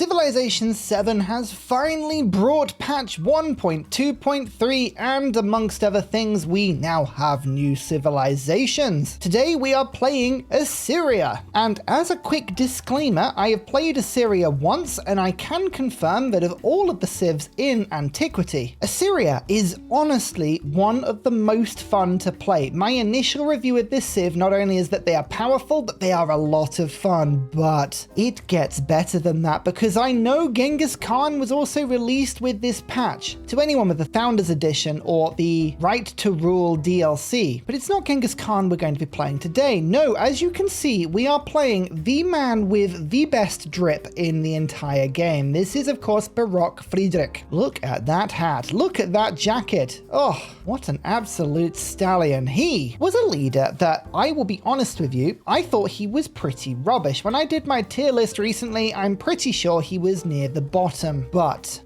Civilization VII has finally brought patch 1.2.3, and amongst other things, we now have new civilizations. Today we are playing Assyria, and as a quick disclaimer, I have played Assyria once, and I can confirm that of all of the civs in antiquity, Assyria is honestly one of the most fun to play. My initial review of this civ not only is that they are powerful, but they are a lot of fun, but it gets better than that because I know Genghis Khan was also released with this patch to anyone with the Founders Edition or the Right to Rule DLC. But it's not Genghis Khan we're going to be playing today. No, as you can see, we are playing the man with the best drip in the entire game. This is, of course, Baroque Friedrick. Look at that hat. Look at that jacket. Oh, what an absolute stallion. He was a leader that, I will be honest with you, I thought he was pretty rubbish. When I did my tier list recently, I'm pretty sure he was near the bottom. But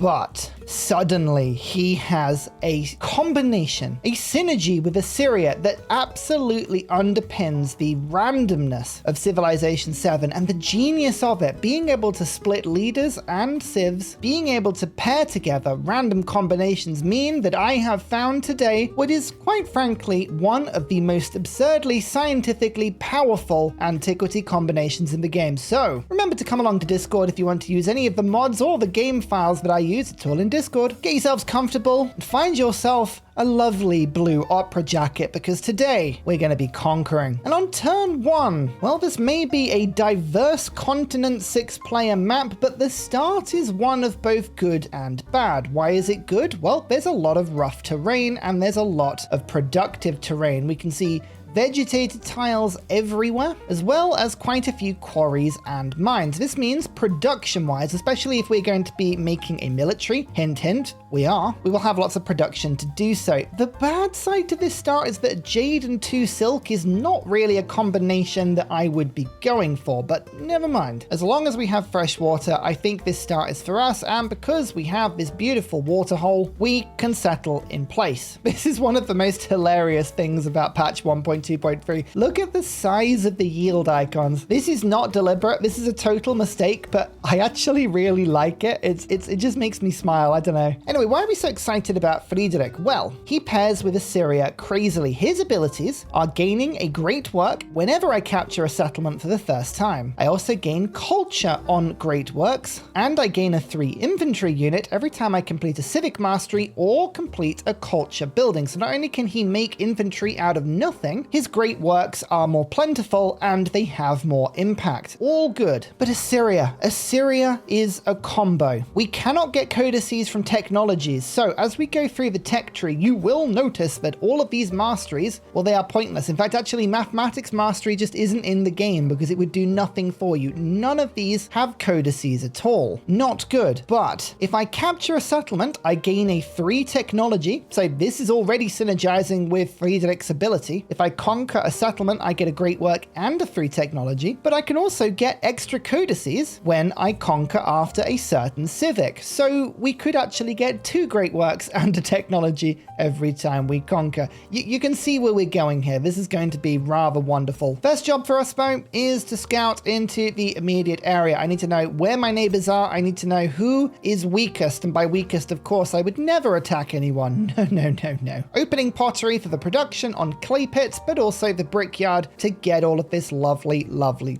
suddenly he has a combination, a synergy with Assyria that absolutely underpins the randomness of Civilization VII and the genius of it, being able to split leaders and civs, being able to pair together random combinations mean that I have found today what is quite frankly one of the most absurdly scientifically powerful antiquity combinations in the game. So remember to come along to Discord if you want to use any of the mods or the game files that I use. It's all in Discord. Get yourselves comfortable and find yourself a lovely blue opera jacket because today we're going to be conquering. And on turn 1, well, this may be a diverse continent 6-player map, but the start is one of both good and bad. Why is it good? Well, there's a lot of rough terrain and there's a lot of productive terrain. We can see vegetated tiles everywhere, as well as quite a few quarries and mines. This means production-wise, especially if we're going to be making a military, hint hint, we will have lots of production to do so. The bad side to this start is that Jade and 2 Silk is not really a combination that I would be going for, but never mind. As long as we have fresh water, I think this start is for us, and because we have this beautiful water hole, we can settle in place. This is one of the most hilarious things about patch 1.2.3. Look at the size of the yield icons. This is not deliberate. This is a total mistake, but I actually really like it. It just makes me smile. I don't know. Anyway, why are we so excited about Friedrich? Well, he pairs with Assyria crazily. His abilities are gaining a great work whenever I capture a settlement for the first time. I also gain culture on great works, and I gain a 3 infantry unit every time I complete a civic mastery or complete a culture building. So not only can he make infantry out of nothing, his great works are more plentiful and they have more impact. All good. But Assyria is a combo. We cannot get codices from technologies. So as we go through the tech tree, you will notice that all of these masteries, well, they are pointless. In fact, actually mathematics mastery just isn't in the game because it would do nothing for you. None of these have codices at all. Not good. But if I capture a settlement, I gain a 3 technology. So this is already synergizing with Friedrich's ability. If I conquer a settlement, I get a great work and a 3 technology, but I can also get extra codices when I conquer after a certain civic. So we could actually get 2 great works and a technology every time we conquer. You can see where we're going here. This is going to be rather wonderful. First job for us, though, is to scout into the immediate area. I need to know where my neighbors are. I need to know who is weakest. And by weakest, of course, I would never attack anyone. No. Opening pottery for the production on clay pits, but also the brickyard to get all of this lovely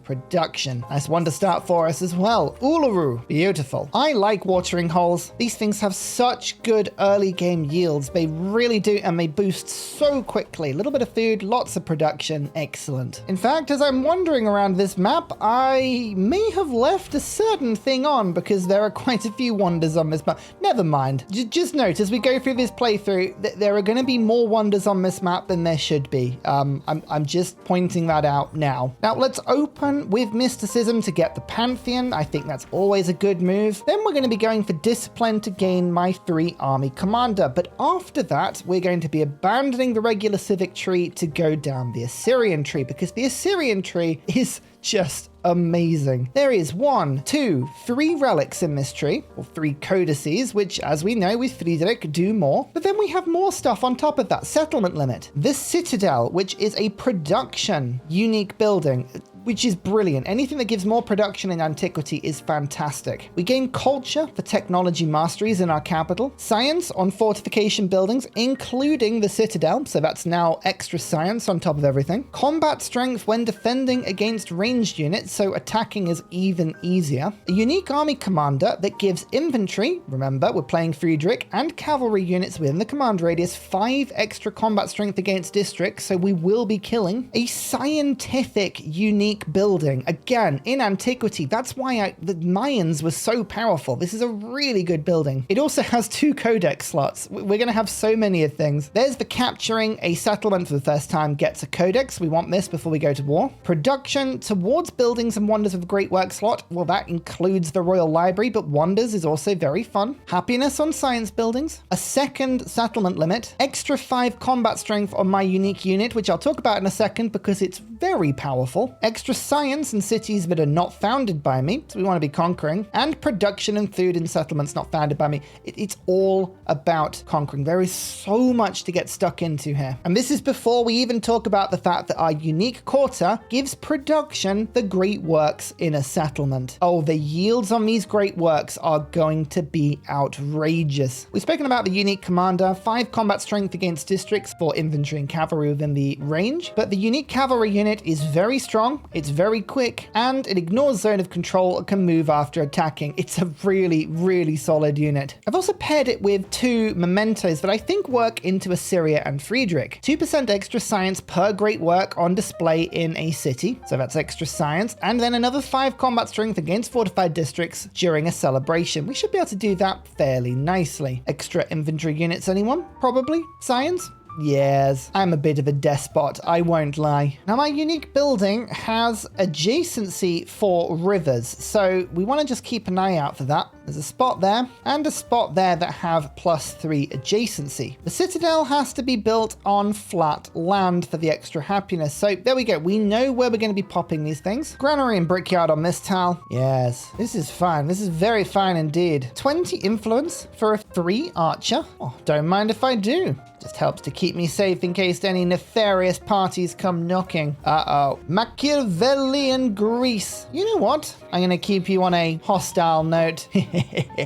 production. Nice one to start for us as well. Uluru. Beautiful. I like watering holes. These things have such good early game yields. They really do, and they boost so quickly. A little bit of food, lots of production. Excellent. In fact, as I'm wandering around this map, I may have left a certain thing on because there are quite a few wonders on this map. Never mind. Just note, as we go through this playthrough, there are going to be more wonders on this map than there should be. I'm just pointing that out now. Now, let's open with mysticism to get the Pantheon. I think that's always a good move. Then we're going to be going for discipline to gain my 3 army commander. But after that, we're going to be abandoning the regular civic tree to go down the Assyrian tree because the Assyrian tree is just amazing. There is 1, 2, 3 relics in this tree, or 3 codices, which, as we know with Friedrich, do more. But then we have more stuff on top of that. Settlement limit. The Citadel, which is a production unique building. which is brilliant. Anything that gives more production in antiquity is fantastic. We gain culture for technology masteries in our capital, science on fortification buildings, including the citadel, so that's now extra science on top of everything. Combat strength when defending against ranged units, so attacking is even easier. A unique army commander that gives infantry, remember we're playing Friedrich, and cavalry units within the command radius 5 extra combat strength against districts, so we will be killing. A scientific unique building, again in antiquity, that's why the Mayans were so powerful. This is a really good building. It also has 2 codex slots. We're going to have so many of things. There's the capturing a settlement for the first time gets a codex. We want this before we go to war. Production towards buildings and wonders of great work slot. Well, that includes the Royal Library, but wonders is also very fun. Happiness on science buildings. A second settlement limit. Extra 5 combat strength on my unique unit, which I'll talk about in a second because it's very powerful. Extra science in cities that are not founded by me, so we want to be conquering. And production and food in settlements not founded by me. It's all about conquering. There is so much to get stuck into here. And this is before we even talk about the fact that our unique quarter gives production the great works in a settlement. Oh, the yields on these great works are going to be outrageous. We've spoken about the unique commander, 5 combat strength against districts for infantry and cavalry within the range, but the unique cavalry unit is very strong, it's very quick, and it ignores zone of control and can move after attacking. It's a really, really solid unit. I've also paired it with 2 mementos that I think work into Assyria and Friedrich. 2% extra science per great work on display in a city, so that's extra science, and then another 5 combat strength against fortified districts during a celebration. We should be able to do that fairly nicely. Extra infantry units, anyone? Probably. Science? Yes, I'm a bit of a despot, I won't lie. Now my unique building has adjacency for rivers, so we want to just keep an eye out for that. There's a spot there and a spot there that have +3 adjacency. The citadel has to be built on flat land for the extra happiness. So there we go. We know where we're going to be popping these things. Granary and brickyard on this tile. Yes, this is fine. This is very fine indeed. 20 influence for a 3 archer. Oh, don't mind if I do. Just helps to keep me safe in case any nefarious parties come knocking. Uh-oh. Machiavellian Greece. You know what? I'm going to keep you on a hostile note.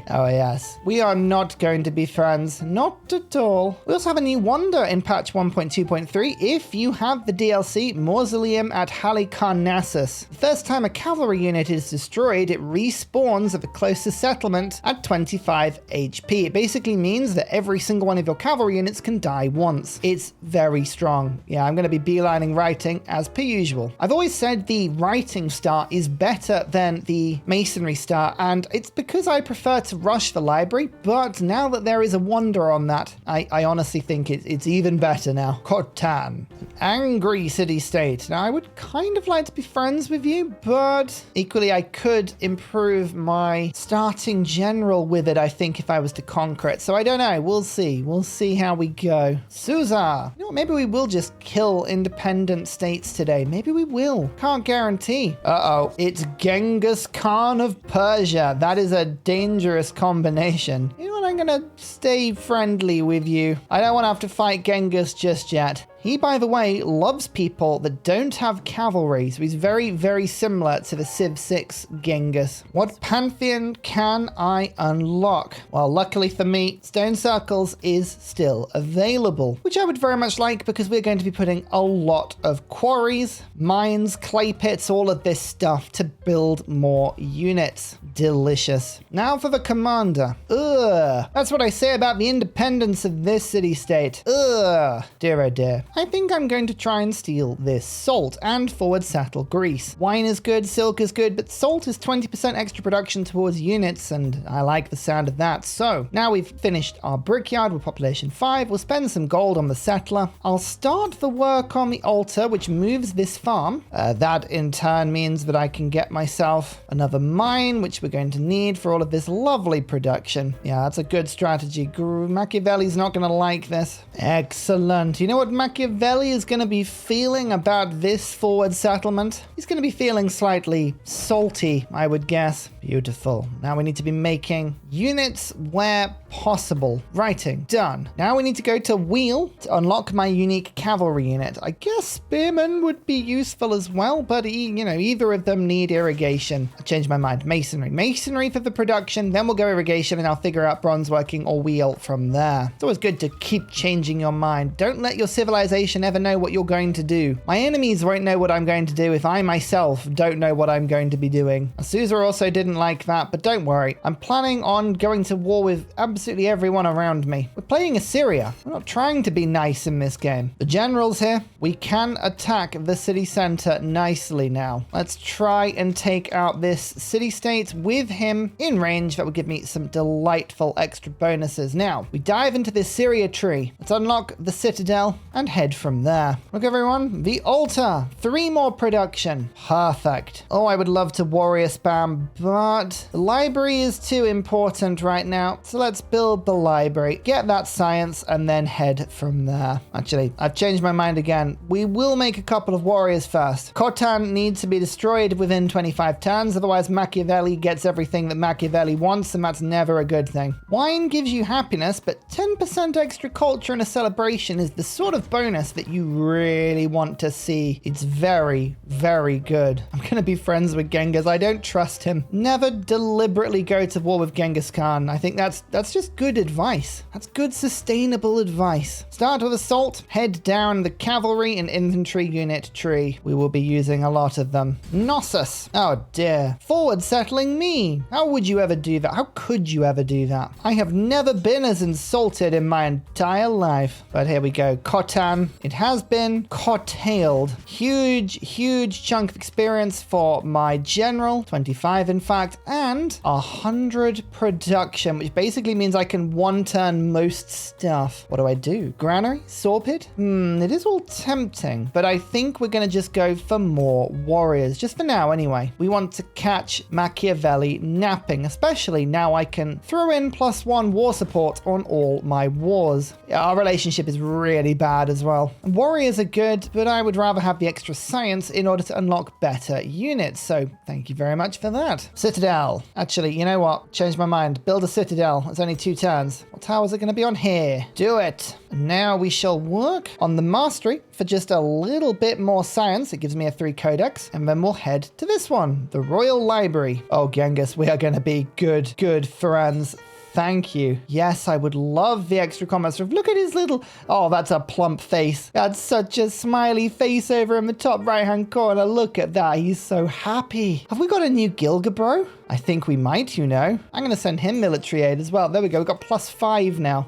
Oh yes. We are not going to be friends. Not at all. We also have a new wonder in patch 1.2.3. If you have the DLC Mausoleum at Halicarnassus. The first time a cavalry unit is destroyed, it respawns at the closest settlement at 25 HP. It basically means that every single one of your cavalry units can die once. It's very strong. Yeah, I'm going to be beelining writing as per usual. I've always said the writing star is better than the masonry star, and it's because I prefer to rush the library, but now that there is a wonder on that, I honestly think it's even better now. Khotan, an angry city-state. Now, I would kind of like to be friends with you, but equally I could improve my starting general with it, I think, if I was to conquer it. So I don't know. We'll see. We'll see how we go. HUZZAH. You know what? Maybe we will just kill independent states today. Maybe we will. Can't guarantee. Uh-oh. It's Genghis Khan of Persia. That is a dangerous combination. You know what? I'm gonna stay friendly with you. I don't want to have to fight Genghis just yet. He, by the way, loves people that don't have cavalry, so he's very, very similar to the Civ 6 Genghis. What pantheon can I unlock? Well, luckily for me, Stone Circles is still available, which I would very much like because we're going to be putting a lot of quarries, mines, clay pits, all of this stuff to build more units. Delicious. Now for the commander. Ugh. That's what I say about the independence of this city-state. Ugh. Dear oh dear. I think I'm going to try and steal this salt and forward settle Greece. Wine is good, silk is good, but salt is 20% extra production towards units, and I like the sound of that. So now we've finished our brickyard with population 5. We'll spend some gold on the settler. I'll start the work on the altar, which moves this farm. That in turn means that I can get myself another mine, which we're going to need for all of this lovely production. Yeah, that's a good strategy. Machiavelli's not going to like this. Excellent. You know what Machiavelli Machiavelli is going to be feeling about this forward settlement? He's going to be feeling slightly salty, I would guess. Beautiful. Now we need to be making units where possible. Writing. Done. Now we need to go to wheel to unlock my unique cavalry unit. I guess spearmen would be useful as well, but either of them need irrigation. I changed my mind. Masonry. Masonry for the production, then we'll go irrigation and I'll figure out bronze working or wheel from there. It's always good to keep changing your mind. Don't let your civilization ever know what you're going to do. My enemies won't know what I'm going to do if I myself don't know what I'm going to be doing. HUZZAH also didn't like that, but don't worry. I'm planning on going to war with absolutely everyone around me. We're playing Assyria. We're not trying to be nice in this game. The general's here. We can attack the city center nicely now. Let's try and take out this city-state with him in range. That would give me some delightful extra bonuses. Now, we dive into this Syria tree. Let's unlock the citadel and head from there. Look, everyone, the altar. 3 more production. Perfect. Oh, I would love to warrior spam, but the library is too important right now. So let's build the library, get that science, and then head from there. Actually, I've changed my mind again. We will make a couple of warriors first. Khotan needs to be destroyed within 25 turns, otherwise Machiavelli gets everything that Machiavelli wants, and that's never a good thing. Wine gives you happiness, but 10% extra culture in a celebration is the sort of bonus that you really want to see. It's very, very good. I'm gonna be friends with Genghis. I don't trust him. Never deliberately go to war with Genghis Khan. I think that's just good advice. That's good sustainable advice. Start with assault, head down the cavalry and infantry unit tree. We will be using a lot of them. Knossos. Oh dear. Forward settling me. How would you ever do that? How could you ever do that? I have never been as insulted in my entire life. But here we go. Khotan. It has been curtailed. Huge chunk of experience for my general. 25 in fact. And 100 production, which basically means I can one-turn most stuff. What do I do? Granary? Saw pit? It is all tempting, but I think we're going to just go for more warriors, just for now anyway. We want to catch Machiavelli napping, especially now I can throw in +1 war support on all my wars. Yeah, our relationship is really bad as well. Warriors are good, but I would rather have the extra science in order to unlock better units, so thank you very much for that. Citadel. Actually, you know what? Changed my mind. Build a citadel. It's only 2 turns. What tower is it going to be on here? Do it. Now we shall work on the mastery for just a little bit more science. It gives me a 3 codex, and then we'll head to this one, the Royal Library. Oh, Genghis, we are going to be good friends. Thank you. Yes, I would love the extra combat stuff. Look at his little... Oh, that's a plump face. That's such a smiley face over in the top right-hand corner. Look at that. He's so happy. Have we got a new Gilga, bro? I think we might, I'm going to send him military aid as well. There we go. We've got +5 now.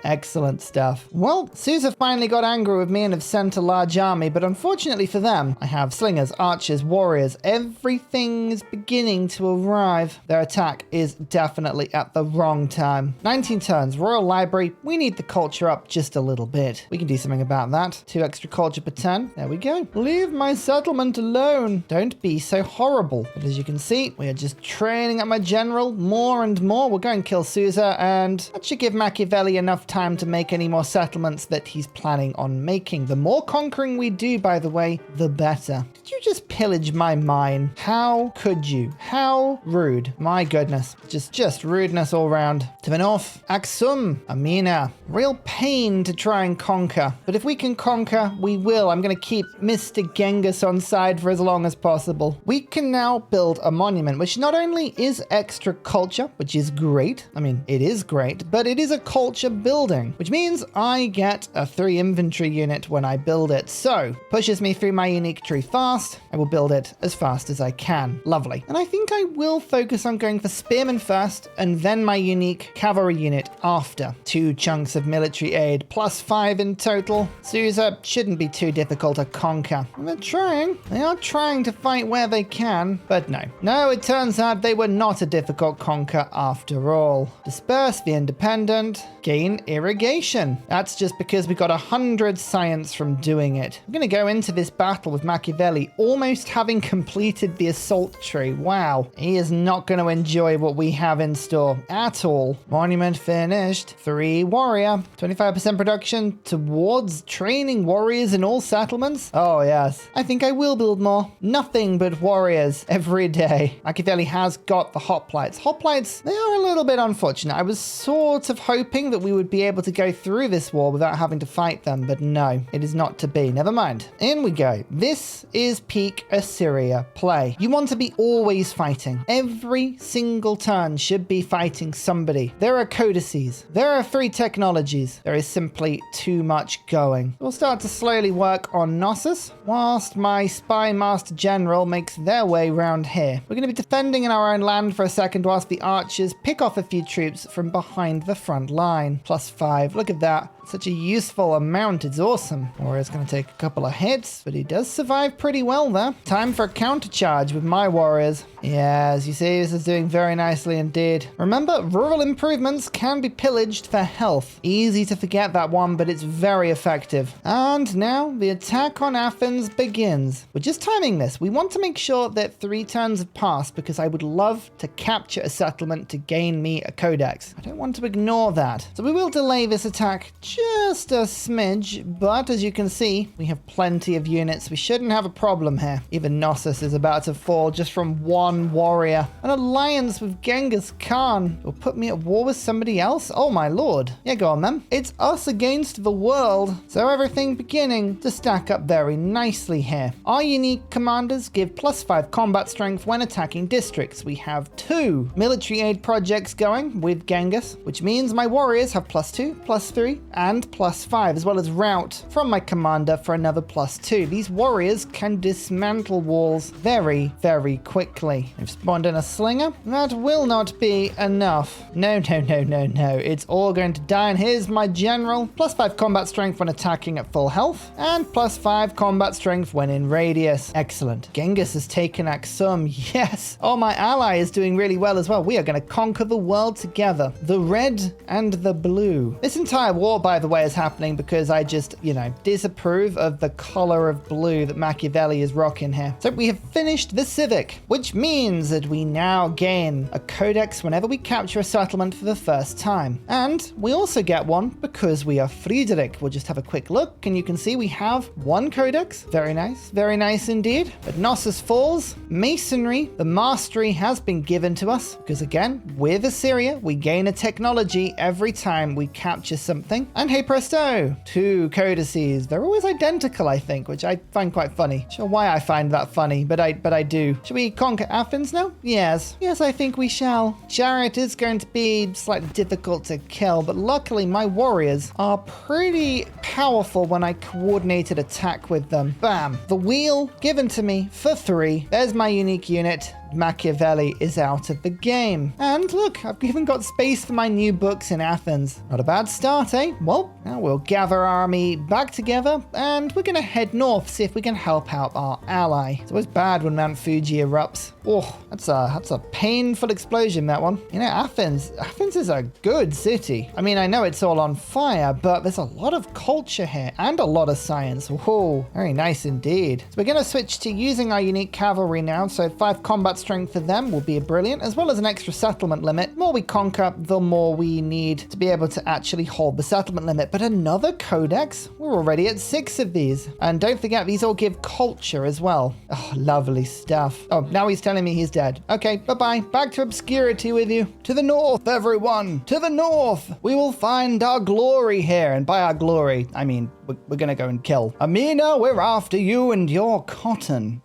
Excellent stuff. Well, HUZZAH finally got angry with me and have sent a large army, but unfortunately for them, I have slingers, archers, warriors. Everything is beginning to arrive. Their attack is definitely at the wrong time. 19 turns. Royal Library. We need the culture up just a little bit. We can do something about that. 2 extra culture per turn. There we go. Leave my settlement alone. Don't be so horrible. But as you can see, we are just training up my general more and more. We'll go and kill HUZZAH, and that should give Machiavelli enough time to make any more settlements that he's planning on making. The more conquering we do, by the way, the better. Did you just pillage my mine? How could you? How rude. My goodness. Just rudeness all around. To the north, Aksum, Amina. Real pain to try and conquer. But if we can conquer, we will. I'm going to keep Mr. Genghis on side for as long as possible. We can now build a monument, which not only is extra culture, which is great. I mean, it is great, but it is a culture building, which means I get a 3 infantry unit when I build it. So, pushes me through my unique tree fast. I will build it as fast as I can. Lovely. And I think I will focus on going for spearmen first, and then my unique cavalry unit after. 2 chunks of military aid, +5 in total. HUZZAH shouldn't be too difficult to conquer. And they're trying. They are trying to fight where they can, but no. No, it turns turns out they were not a difficult conquer after all. Disperse the independent, gain irrigation. That's just because we got 100 science from doing it. I'm going to go into this battle with Machiavelli almost having completed the assault tree. Wow. He is not going to enjoy what we have in store at all. Monument finished. 3 warrior. 25% production towards training warriors in all settlements. Oh yes. I think I will build more. Nothing but warriors every day. Machiavelli has got the hoplites. Hoplites, they are a little bit unfortunate. I was sort of hoping that we would be able to go through this war without having to fight them, but no, it is not to be. Never mind. In we go. This is peak Assyria play. You want to be always fighting. Every single turn should be fighting somebody. There are codices. There are 3 technologies. There is simply too much going. We'll start to slowly work on Knossos, whilst my spy master general makes their way round here. We're going to be defending in our own land for a second whilst the archers pick off a few troops from behind the front line. +5. Look at that. Such a useful amount. It's awesome. Warrior's going to take a couple of hits, but he does survive pretty well there. Time for a countercharge with my warriors. Yes, you see, this is doing very nicely indeed. Remember, rural improvements can be pillaged for health. Easy to forget that one, but it's very effective. And now the attack on Athens begins. We're just timing this. We want to make sure that 3 turns have passed because I would love to capture a settlement to gain me a codex. I don't want to ignore that. So we will delay this attack just a smidge, but as you can see, we have plenty of units. We shouldn't have a problem here. Even Knossos is about to fall just from 1 warrior. An alliance with Genghis Khan will put me at war with somebody else? Oh my lord. Yeah, go on then. It's us against the world. So everything beginning to stack up very nicely here. Our unique commanders give +5 combat strength when attacking districts. We have 2 military aid projects going with Genghis, which means my warriors have +2, +3, and +5, as well as route from my commander for another +2. These warriors can dismantle walls very, very quickly. They've spawned in a slinger. That will not be enough. No. It's all going to die. And here's my general. +5 combat strength when attacking at full health, and +5 combat strength when in radius. Excellent. Genghis has taken Aksum. Yes. Oh, my ally is doing really well as well. We are going to conquer the world together. The red and the blue. This entire war, by the way, is happening because I just, disapprove of the color of blue that Machiavelli is rocking here. So we have finished the civic, which means that we now gain a codex whenever we capture a settlement for the first time. And we also get one because we are Friedrich. We'll just have a quick look and you can see we have 1 codex. Very nice indeed. But Knossos falls. Masonry, the mastery has been given to us because again, with Assyria, we gain a technology every time we capture something. And hey presto, 2 codices. They're always identical, I think, which I find quite funny. Not sure why I find that funny, but I do. Should we conquer Athens now? Yes, I think we shall. Chariot is going to be slightly difficult to kill, but luckily my warriors are pretty powerful when I coordinated attack with them. Bam. The wheel given to me for 3. There's my unique unit. Machiavelli is out of the game. And look, I've even got space for my new books in Athens. Not a bad start, eh? Well, now we'll gather our army back together and we're going to head north, see if we can help out our ally. It's always bad when Mount Fuji erupts. Oh, that's a painful explosion, that one. Athens is a good city. I mean, I know it's all on fire, but there's a lot of culture here and a lot of science. Oh, very nice indeed. So we're going to switch to using our unique cavalry now. So 5 combat strength for them will be brilliant, as well as an extra settlement limit. The more we conquer, the more we need to be able to actually hold the settlement limit. But another codex? We're already at 6 of these. And don't forget, these all give culture as well. Oh, lovely stuff. Oh, now he's telling me he's dead. Okay, bye-bye. Back to obscurity with you. To the north, everyone. To the north. We will find our glory here. And by our glory, I mean, we're going to go and kill. Amina, we're after you and your cotton.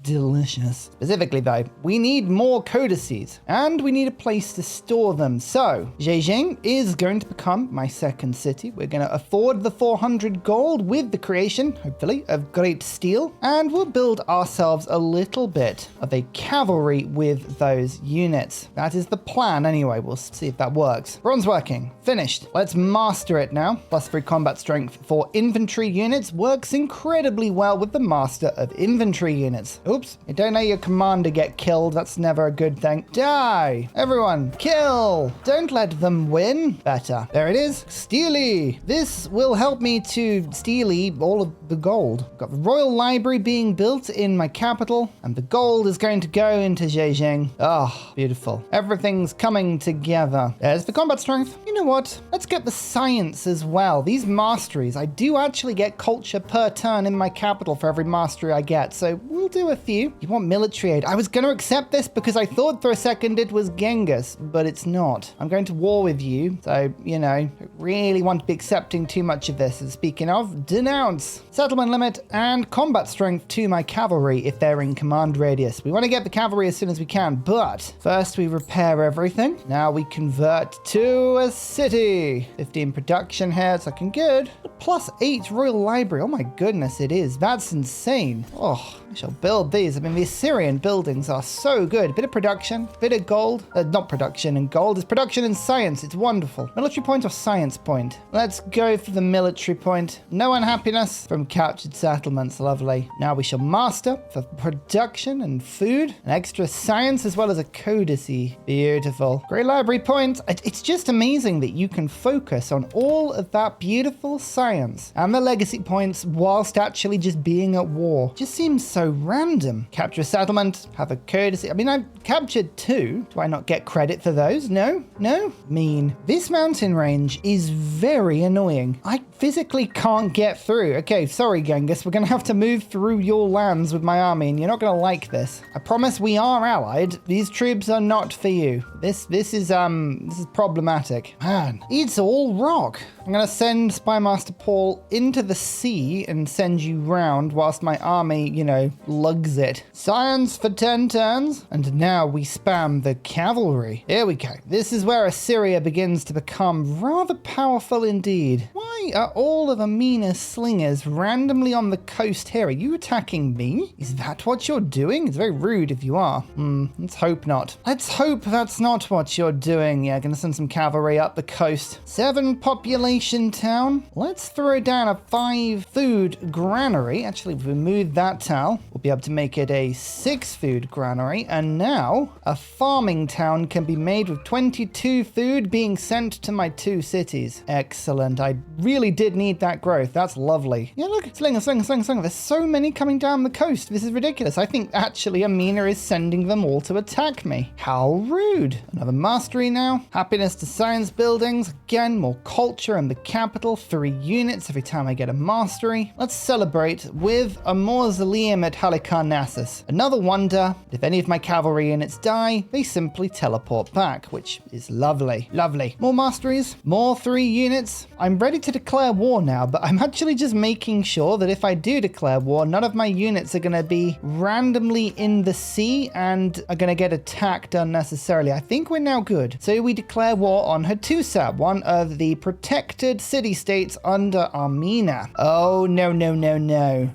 Delicious. Specifically, though, we need more codices and we need a place to store them. So Zhejiang is going to become my second city. We're going to afford the 400 gold with the creation, hopefully, of great steel. And we'll build ourselves a little bit of a cavalry with those units. That is the plan anyway. We'll see if that works. Bronze working. Finished. Let's master it now. +3 combat strength for for infantry units works incredibly well with the master of infantry units. Oops, you don't let your commander get killed. That's never a good thing. Die! Everyone, kill! Don't let them win. Better. There it is. Steely. This will help me to steely all of the gold. Got the Royal Library being built in my capital, and the gold is going to go into Zhejiang. Oh, beautiful. Everything's coming together. There's the combat strength. You know what? Let's get the science as well. These masteries, I do actually get culture per turn in my capital for every mastery I get, so we'll do a few. You want military aid? I was going to accept this because I thought for a second it was Genghis, but it's not. I'm going to war with you, so, you know, I really want to be accepting too much of this. And speaking of, denounce. Settlement limit and combat strength to my cavalry if they're in command radius. We want to get the cavalry as soon as we can, but first we repair everything. Now we convert to a city. 15 production here, it's looking good. +8 Royal Library. Oh my goodness, it is. That's insane. Oh, I shall build these. I mean, the Assyrian buildings are so good. Bit of production, bit of gold. Not production and gold. It's production and science. It's wonderful. Military point or science point? Let's go for the military point. No unhappiness from captured settlements. Lovely. Now we shall master for production and food. An extra science as well as a codicy. Beautiful. Great library point. It's just amazing that you can focus on all of that beautiful science and the legacy points whilst actually just being at war. Just seems so random. Capture a settlement, have a courtesy. I mean, I've captured 2. Do I not get credit for those? No? Mean. This mountain range is very annoying. I physically can't get through. Okay, sorry, Genghis. We're going to have to move through your lands with my army, and you're not going to like this. I promise we are allied. These troops are not for you. This is problematic. Man, it's all rock. I'm going to send Spymaster Paul into the sea and send you round whilst my army, you know, lugs it. Science for 10 turns. And now we spam the cavalry. Here we go. This is where Assyria begins to become rather powerful indeed. Why are all of Amina's slingers randomly on the coast here? Are you attacking me? Is that what you're doing? It's very rude if you are. Let's hope not. Let's hope that's not what you're doing. Yeah, gonna send some cavalry up the coast. 7 population town. Let's throw down a 5 food granary. Actually, if we move that tile, we'll be able to make it a 6 food granary. And now a farming town can be made with 22 food being sent to my 2 cities. Excellent. I really did need that growth. That's lovely. Yeah, look, slinger. There's so many coming down the coast. This is ridiculous. I think actually Amina is sending them all to attack me. How rude. Another mastery now. Happiness to science buildings. Again, more culture in the capital. 3 units every time I get a mastery. Let's celebrate with a mausoleum at Halicarnassus. Another wonder. If any of my cavalry units die, they simply teleport back, which is lovely. Lovely. More masteries. More 3 units. I'm ready to declare war now, but I'm actually just making sure that if I do declare war, none of my units are going to be randomly in the sea and are going to get attacked unnecessarily. I think we're now good. So we declare war on HUZZAH, one of the protected city-states under Amina. Oh, no.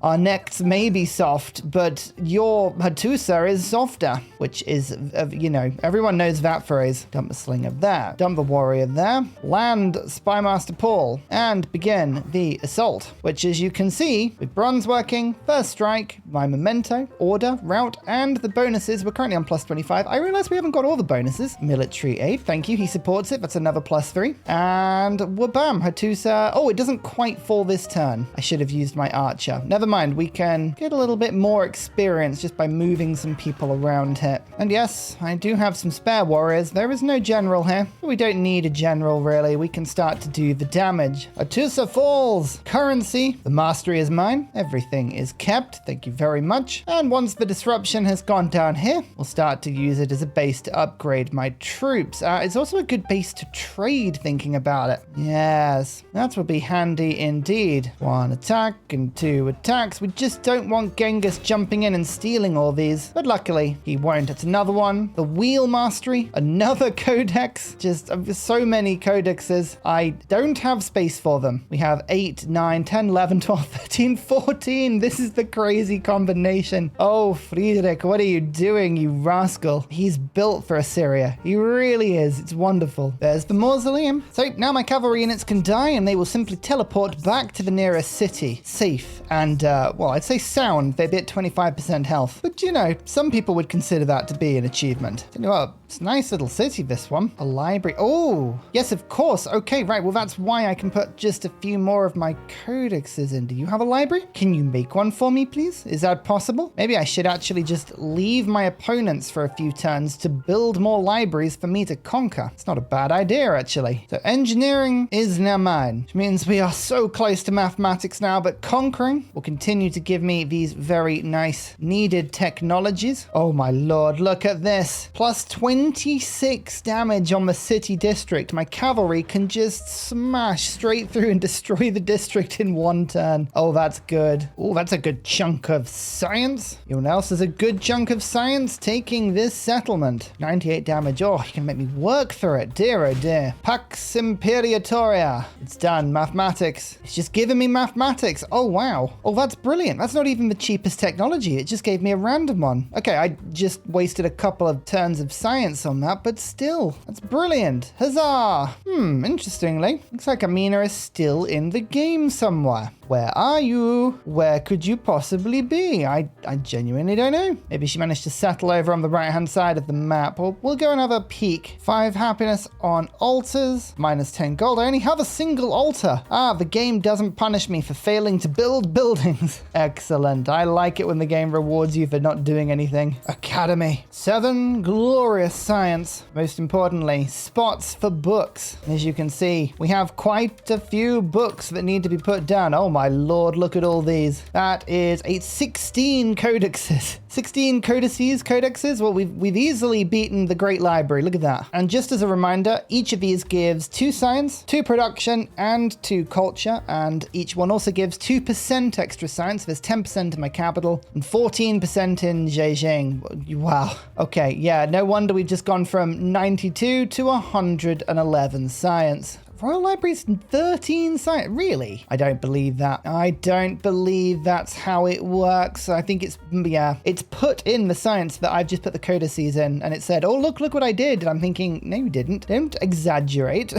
Our necks may be soft, but your HUZZAH is softer, which is, you know, everyone knows that phrase. Dump the slinger there. Dump the warrior there. Land Spymaster Paul and begin the assault, which as you can see, with bronze working, first strike, my memento, order, route, and the bonuses. We're currently on +25. I realize we haven't got all the bonuses. Military aid, thank you. He supports it. That's another +3. And wabam, HUZZAH. Oh, it doesn't quite fall this turn. I should have used my archer. Never mind. We can get a little bit more experience just by moving some people around here. And yes, I do have some spare warriors. There is no general here. We don't need a general, really. We can start to do the damage. HUZZAH falls. Currency. The mastery is mine. Everything is kept. Thank you very much. And once the disruption has gone down here, we'll start to use it as a base to upgrade my troops. It's also a good base to trade, thinking about it. Yes, that will be handy indeed. 1 attack and 2 attacks. We just don't want Genghis jumping in and stealing all these. But luckily, he won't. It's another one. The wheel mastery. Another codex. Just so many codexes. I don't have space for for them. We have 8, 9, 10, 11, 12, 13, 14. This is the crazy combination. Oh, Friedrich, what are you doing, you rascal? He's built for Assyria. He really is. It's wonderful. There's the mausoleum. So now my cavalry units can die and they will simply teleport back to the nearest city. Safe and, well, I'd say sound. They'd be at 25% health. But, you know, some people would consider that to be an achievement. You know what? It's a nice little city, this one. A library. Oh, yes, of course. Okay, right. Well, that's why I can put just a few more of my codexes in. Do you have a library? Can you make one for me, please? Is that possible? Maybe I should actually just leave my opponents for a few turns to build more libraries for me to conquer. It's not a bad idea, actually. So engineering is now mine, which means we are so close to mathematics now, but conquering will continue to give me these very nice needed technologies. Oh my lord, look at this. Plus 26 damage on the city district. My cavalry can just smash straight through and destroy the district in one turn. Oh, that's good. Oh, that's a good chunk of science. You know what else is a good chunk of science? Taking this settlement. 98 damage. Oh, you can make me work through it. Dear, oh dear. Pax Imperiatoria. It's done. Mathematics. It's just giving me mathematics. Oh, wow. Oh, that's brilliant. That's not even the cheapest technology. It just gave me a random one. Okay, I just wasted a couple of turns of science on that, but still, that's brilliant. Huzzah! Interestingly, looks like Amina is still in the game somewhere. Where are you? Where could you possibly be? I genuinely don't know. Maybe she managed to settle over on the right-hand side of the map. We'll go and have a peek. 5 happiness on altars, minus 10 gold. I only have a single altar. Ah, the game doesn't punish me for failing to build buildings. Excellent. I like it when the game rewards you for not doing anything. Academy. 7 glorious science. Most importantly, spots for books. As you can see, we have quite a few books that need to be put down. Oh my lord, look at all these. That is 16 codexes. 16 codexes. Well, we've easily beaten the Great Library. Look at that. And just as a reminder, each of these gives 2 science, 2 production, and 2 culture. And each one also gives 2% extra science. There's 10% in my capital and 14% in Zhejiang. Wow. Okay, yeah, no wonder we've just gone from 92 to 111 science. Royal Library's 13 science. Really? I don't believe that. I don't believe that's how it works. I think it's, yeah, it's put in the science that I've just put the codices in and it said, oh, look what I did. And I'm thinking, no, you didn't. Don't exaggerate.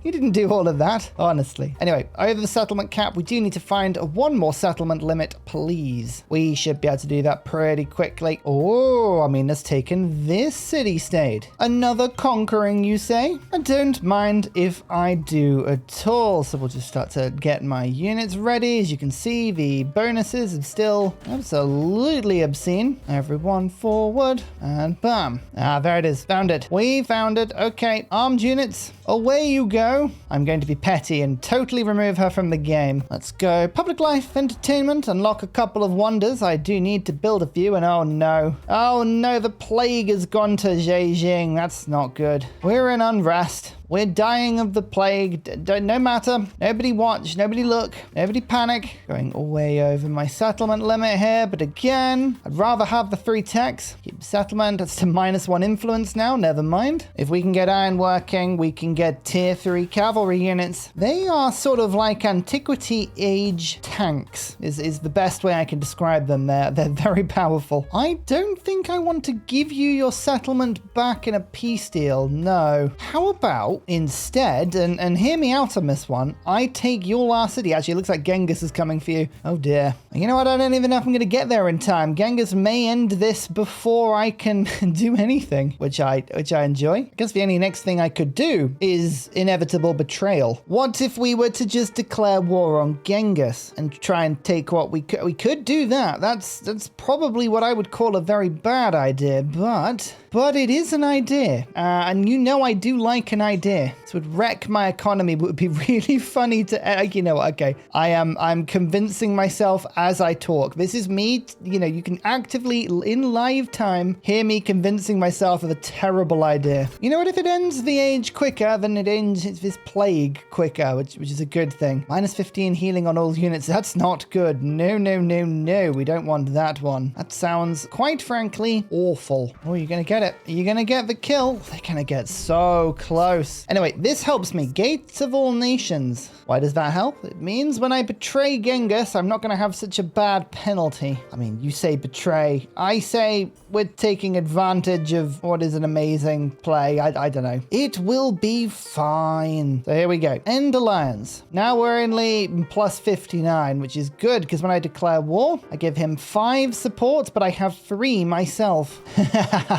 You didn't do all of that, honestly. Anyway, over the settlement cap, we do need to find 1 more settlement limit, please. We should be able to do that pretty quickly. Oh, I mean, that's taken this city-state. Another conquering, you say? I don't mind if I do at all. So we'll just start to get my units ready. As you can see, the bonuses are still absolutely obscene. Everyone forward, and bam. Ah, there it is. Found it. We found it. Okay, armed units, away you go. I'm going to be petty and totally remove her from the game. Let's go. Public life, entertainment, unlock a couple of wonders. I do need to build a few, and oh no, the plague has gone to Zhejiang. That's not good. We're in unrest. We're dying of the plague. No matter. Nobody watch. Nobody look. Nobody panic. Going way over my settlement limit here. But again, I'd rather have the 3 techs. Keep settlement. That's to -1 influence now. Never mind. If we can get iron working, we can get tier 3 cavalry units. They are sort of like antiquity age tanks is the best way I can describe them. They're very powerful. I don't think I want to give you your settlement back in a peace deal. No. How about instead, and hear me out on this one, I take your last city. Actually, it looks like Genghis is coming for you. Oh dear. You know what? I don't even know if I'm going to get there in time. Genghis may end this before I can do anything, which I enjoy. I guess the only next thing I could do is inevitable betrayal. What if we were to just declare war on Genghis and try and take what we could? We could do that. That's probably what I would call a very bad idea, but it is an idea. And you know I do like an idea. This would wreck my economy, but it would be really funny to, you know, okay, I'm convincing myself as I talk. This is me, you know, you can actively, in live time, hear me convincing myself of a terrible idea. You know what, if it ends the age quicker, then it ends this plague quicker, which is a good thing. -15 healing on all units, that's not good. No, we don't want that one. That sounds, quite frankly, awful. Oh, you're gonna get it. You're gonna get the kill. They're gonna get so close. Yes. Anyway, this helps me. Gates of all nations. Why does that help? It means when I betray Genghis, I'm not going to have such a bad penalty. I mean, you say betray. I say we're taking advantage of what is an amazing play. I don't know. It will be fine. So here we go. End alliance. Now we're only plus 59, which is good because when I declare war, I give him 5 supports, but I have 3 myself.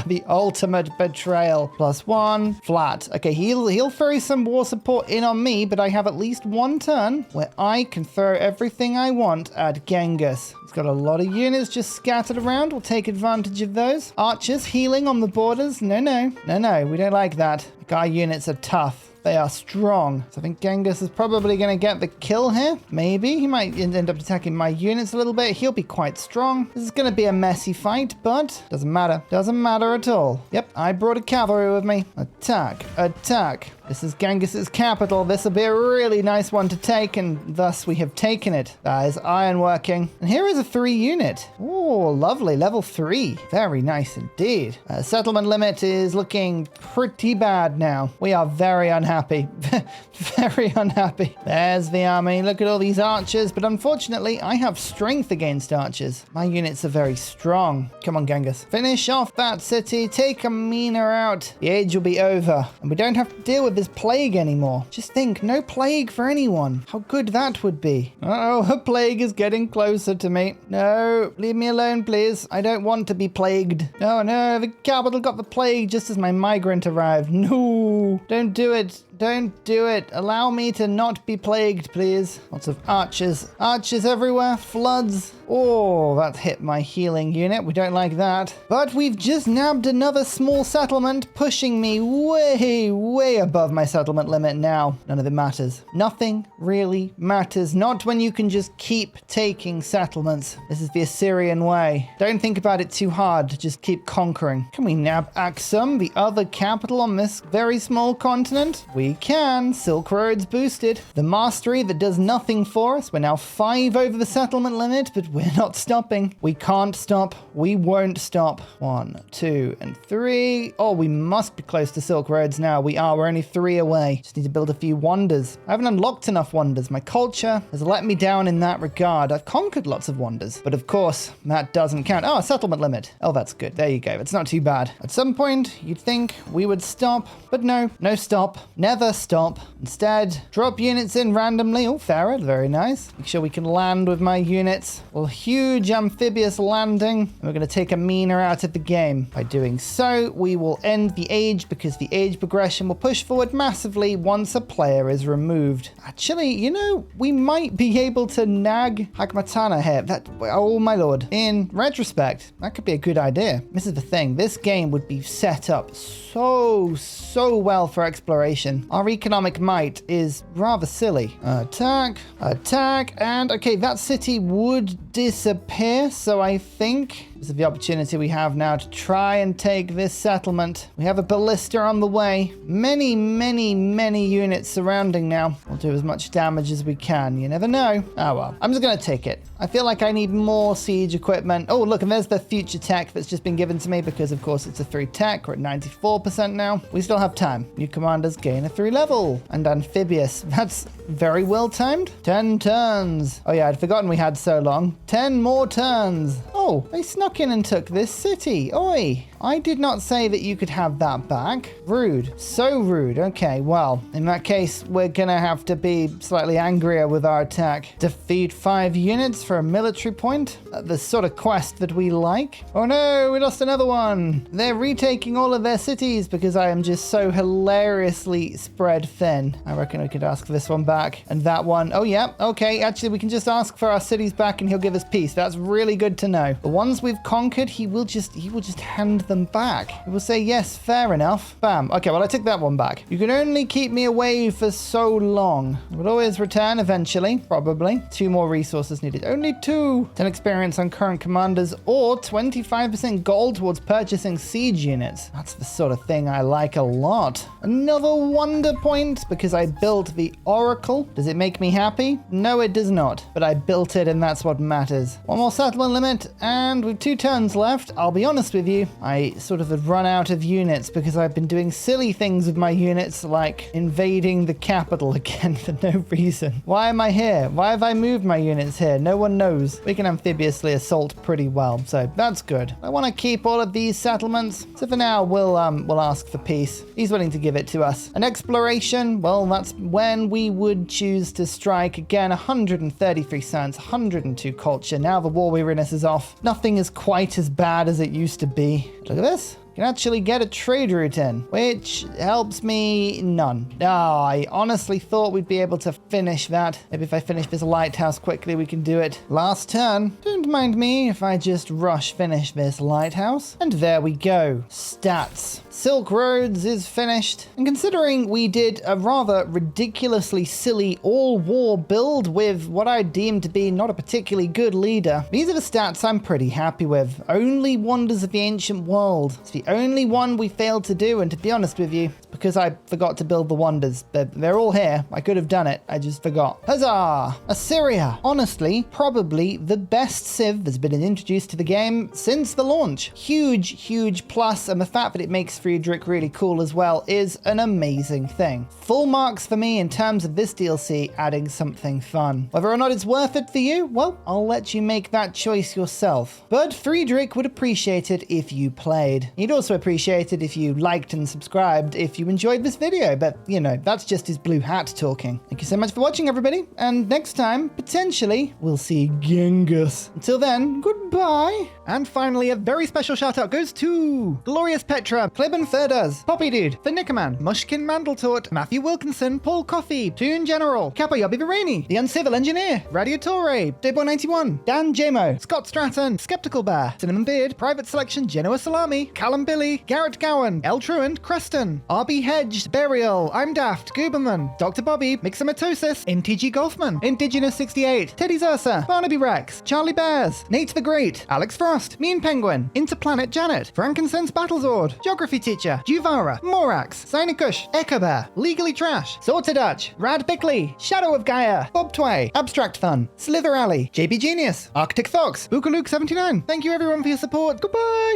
The ultimate betrayal. +1, flat. Okay, he'll throw some war support in on me, but I have at least one turn where I can throw everything I want at Genghis. He's got a lot of units just scattered around. We'll take advantage of those. Archers healing on the borders. No, we don't like that. Our units are tough. They are strong. So I think Genghis is probably going to get the kill here. Maybe. He might end up attacking my units a little bit. He'll be quite strong. This is going to be a messy fight, but doesn't matter. Doesn't matter at all. Yep, I brought a cavalry with me. Attack. Attack. This is Genghis's capital. This will be a really nice one to take, and thus we have taken it. That is ironworking. And here is a 3 unit. Oh, lovely. Level 3. Very nice indeed. Settlement limit is looking pretty bad now. We are very unhappy. Very unhappy. There's the army. Look at all these archers, but unfortunately, I have strength against archers. My units are very strong. Come on, Genghis. Finish off that city. Take Amina out. The age will be over, and we don't have to deal with this plague anymore. Just think, no plague for anyone. How good that would be. Uh-oh, a plague is getting closer to me. No, leave me alone, please. I don't want to be plagued. Oh no, the capital got the plague just as my migrant arrived. No, don't do it. Don't do it. Allow me to not be plagued, please. Lots of archers. Archers everywhere. Floods. Oh, that hit my healing unit. We don't like that. But we've just nabbed another small settlement, pushing me way above my settlement limit now. None of it matters. Nothing really matters. Not when you can just keep taking settlements. This is the Assyrian way. Don't think about it too hard. Just keep conquering. Can we nab Aksum, the other capital on this very small continent? We can. Silk Road's boosted. The mastery that does nothing for us. We're now 5 over the settlement limit, but we're not stopping. We can't stop. We won't stop. 1, 2, and 3. Oh, we must be close to Silk Roads now. We are. We're only 3 away. Just need to build a few wonders. I haven't unlocked enough wonders. My culture has let me down in that regard. I've conquered lots of wonders, but of course, that doesn't count. Oh, settlement limit. Oh, that's good. There you go. It's not too bad. At some point, you'd think we would stop, but no stop. Never stop. Instead, drop units in randomly. Oh, Farad, very nice. Make sure we can land with my units. Well, huge amphibious landing. And we're going to take Amina out of the game. By doing so, we will end the age because the age progression will push forward massively once a player is removed. Actually, you know, we might be able to nag Hagmatana here. Oh my lord. In retrospect, that could be a good idea. This is the thing. This game would be set up so well for exploration. Our economic might is rather silly. Attack, and okay, that city would disappear, so I think this is the opportunity we have now to try and take this settlement. We have a ballista on the way. Many units surrounding now. We'll do as much damage as we can. You never know. Oh well. I'm just gonna take it. I feel like I need more siege equipment. Oh, look, and there's the future tech that's just been given to me because, of course, it's a 3 tech. We're at 94% now. We still have time. New commanders gain a 3 level. And amphibious. That's very well timed. 10 turns. Oh, yeah, I'd forgotten we had so long. 10 more turns. Oh, they snuck in and took this city. Oi. I did not say that you could have that back. Rude. So rude. Okay, well, in that case, we're gonna have to be slightly angrier with our attack. Defeat 5 units for a military point. The sort of quest that we like. Oh no, we lost another one. They're retaking all of their cities because I am just so hilariously spread thin. I reckon we could ask for this one back. And that one. Oh yeah, okay. Actually, we can just ask for our cities back and he'll give us peace. That's really good to know. The ones we've conquered, he will just hand them back. He will say, yes, fair enough. Bam. Okay, well, I took that one back. You can only keep me away for so long. I would always return eventually, probably. 2 more resources needed. Only 2. 10 experience on current commanders or 25% gold towards purchasing siege units. That's the sort of thing I like a lot. Another wonder point because I built the Oracle. Does it make me happy? No, it does not. But I built it and that's what matters. 1 more settlement limit and with 2 turns left, I'll be honest with you, I I sort of have run out of units because I've been doing silly things with my units, like invading the capital again for no reason. Why am I here? Why have I moved my units here? No one knows. We can amphibiously assault pretty well, so that's good. I want to keep all of these settlements, so for now we'll ask for peace. He's willing to give it to us. An exploration, well, that's when we would choose to strike. Again, 133 science, 102 culture. Now the war weariness is off. Nothing is quite as bad as it used to be. Look at this. Can actually get a trade route in, which helps me none. I honestly thought we'd be able to finish that. Maybe if I finish this lighthouse quickly, we can do it. Last turn. Don't mind me if I just rush finish this lighthouse. And there we go. Stats. Silk Roads is finished. And considering we did a rather ridiculously silly all-war build with what I deemed to be not a particularly good leader, these are the stats I'm pretty happy with. Only Wonders of the Ancient World. It's the only one we failed to do, and to be honest with you, it's because I forgot to build the wonders. They're all here. I could have done it. I just forgot. Huzzah! Assyria. Honestly, probably the best civ that's been introduced to the game since the launch. Huge plus, and the fact that it makes Friedrich really cool as well is an amazing thing. Full marks for me in terms of this DLC adding something fun. Whether or not it's worth it for you, well, I'll let you make that choice yourself. But Friedrich would appreciate it if you played. He'd also appreciate it if you liked and subscribed if you enjoyed this video, but you know, that's just his blue hat talking. Thank you so much for watching, everybody, and next time, potentially, we'll see Genghis. Until then, goodbye. And finally, a very special shout out goes to Glorious Petra, Klibben Ferdas, Poppy Dude, The Nickerman, Mushkin Mandeltort, Matthew Wilkinson, Paul Coffey, Toon General, Kappa Yobby Virani, The Uncivil Engineer, Radiatore, Dayboy91, Dan Jamo, Scott Stratton, Skeptical Bear, Cinnamon Beard, Private Selection, Genoa Salami, Callum Billy, Garrett Gowan, El Truant, Creston, RB Hedge, Burial, I'm Daft, Gooberman, Dr. Bobby, Mixomatosis, NTG Golfman, Indigenous 68, Teddy Zursa, Barnaby Rex, Charlie Bears, Nate the Great, Alex Frost, Mean Penguin, Interplanet Janet, Frankincense Battlezord, Geography Teacher, Juvara, Morax, Sinikush, Echo Bear, Legally Trash, Sorted Dutch, Rad Bickley, Shadow of Gaia, Bob Tway, Abstract Fun, Slither Alley, JB Genius, Arctic Fox, Bookaluk79. Thank you everyone for your support. Goodbye!